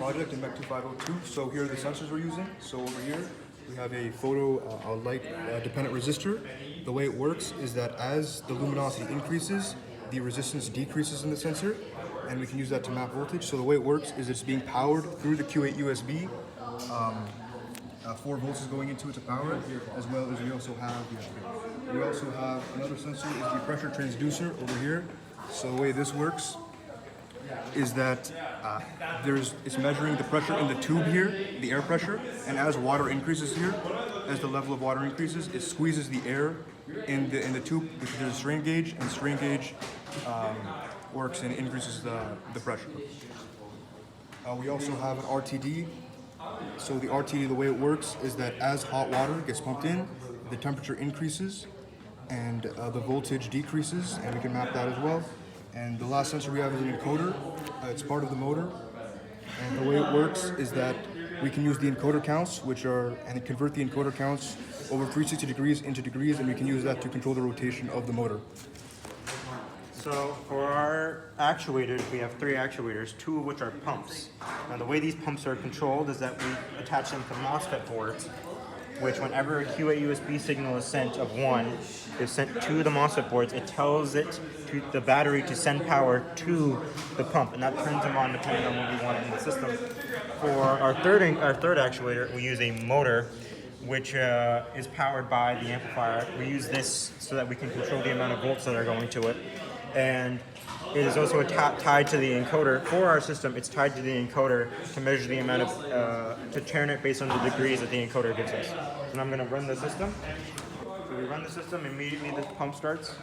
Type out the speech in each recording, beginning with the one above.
project in MECH 2502. So here are the sensors we're using. So over here we have a photo light dependent resistor. The way it works is that as the luminosity increases, the resistance decreases in the sensor, and we can use that to map voltage. So the way it works is it's being powered through the Q8 USB. 4 volts is going into it to power it, as well as we also have another sensor, is the pressure transducer over here. So the way this works is that it's measuring the pressure in the tube here, the air pressure, and as water increases here, as the level of water increases, it squeezes the air in the tube, which there's a strain gauge, and strain gauge works and increases the pressure. We also have an RTD. So the RTD, the way it works is that as hot water gets pumped in, the temperature increases and the voltage decreases, and we can map that as well. And the last sensor we have is an encoder. It's part of the motor. And the way it works is that we can use the encoder counts, and convert the encoder counts over 360 degrees into degrees, and we can use that to control the rotation of the motor. So for our actuators, we have 3 actuators, 2 of which are pumps. Now the way these pumps are controlled is that we attach them to MOSFET boards, which whenever a Q8 USB signal is sent of 1, is sent to the MOSFET boards, it tells it to the battery to send power to the pump, and that turns them on depending on what we want in the system. For our third actuator, we use a motor, which is powered by the amplifier. We use this so that we can control the amount of volts that are going to it. And it is also tied to the encoder. For our system, it's tied to the encoder to measure the amount of, to turn it based on the degrees that the encoder gives us. So now I'm going to run the system. So we run the system, immediately the pump starts,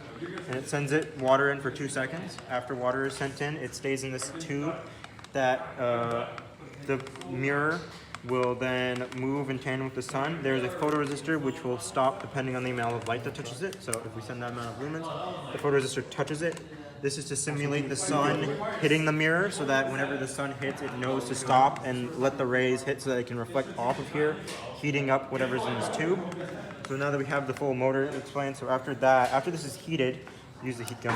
and it sends water in for 2 seconds. After water is sent in, it stays in this tube that the mirror will then move in tandem with the sun. There's a photoresistor which will stop depending on the amount of light that touches it. So if we send that amount of lumens, the photoresistor touches it. This is to simulate the sun hitting the mirror so that whenever the sun hits, it knows to stop and let the rays hit so that it can reflect off of here, heating up whatever's in this tube. So now that we have the full motor explained, so after this is heated, use the heat gun.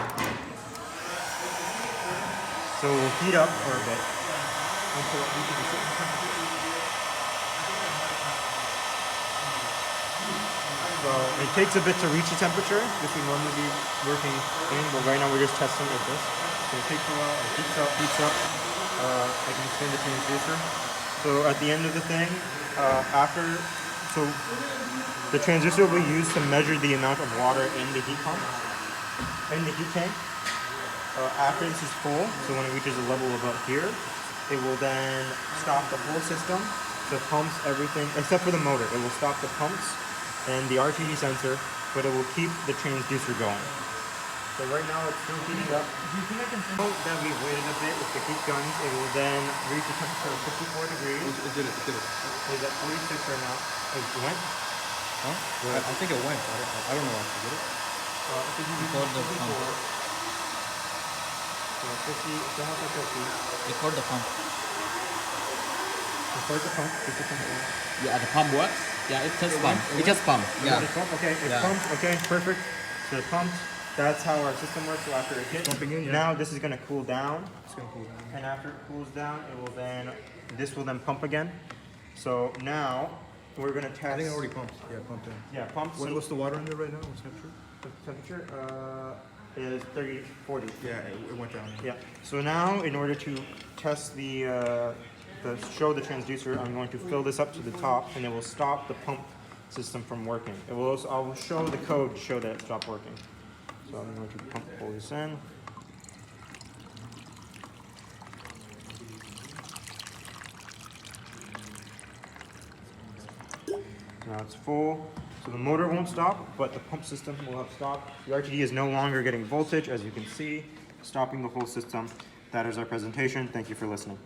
So we'll heat up for a bit until it reaches a certain temperature. So it takes a bit to reach the temperature. This would normally be working in, but right now we're just testing with this. So it takes a while, it heats up. I can explain the transducer. So at the end of the thing, so the transducer will be used to measure the amount of water in the heat pump, in the heat tank. After this is full, so when it reaches a level about here, it will then stop the whole system. So pumps, everything, except for the motor. It will stop the pumps and the RTD sensor, but it will keep the transducer going. So right now it's still heating up. Do you think I can tell that we've waited a bit with the heat guns? It will then reach a temperature of 54 degrees. It did it. It's at 46 right now. It went? Huh? Yeah. I think it went. I don't know actually. Did it? I think you record the pump. So 50, it's almost at 50. Record the pump. Record the pump. Yeah, the pump works. Yeah, it just pump. It just pump. Yeah. Okay, it pumped. Okay, perfect. So it pumped. That's how our system works. So after it hits, now this is going to cool down. It's going to cool down. And after it cools down, this will then pump again. So now we're going to test. I think it already pumped. Yeah, it pumped in. Yeah, pumped. What's the water in there right now? What's the temperature? The temperature is 40. Yeah, it went down. Yeah. So now, in order to test show the transducer, I'm going to fill this up to the top, and it will stop the pump system from working. It will also, I will show the code to show that it stopped working. So I'm going to pull this in. Now it's full. So the motor won't stop, but the pump system will have stopped. The RTD is no longer getting voltage, as you can see, stopping the whole system. That is our presentation. Thank you for listening.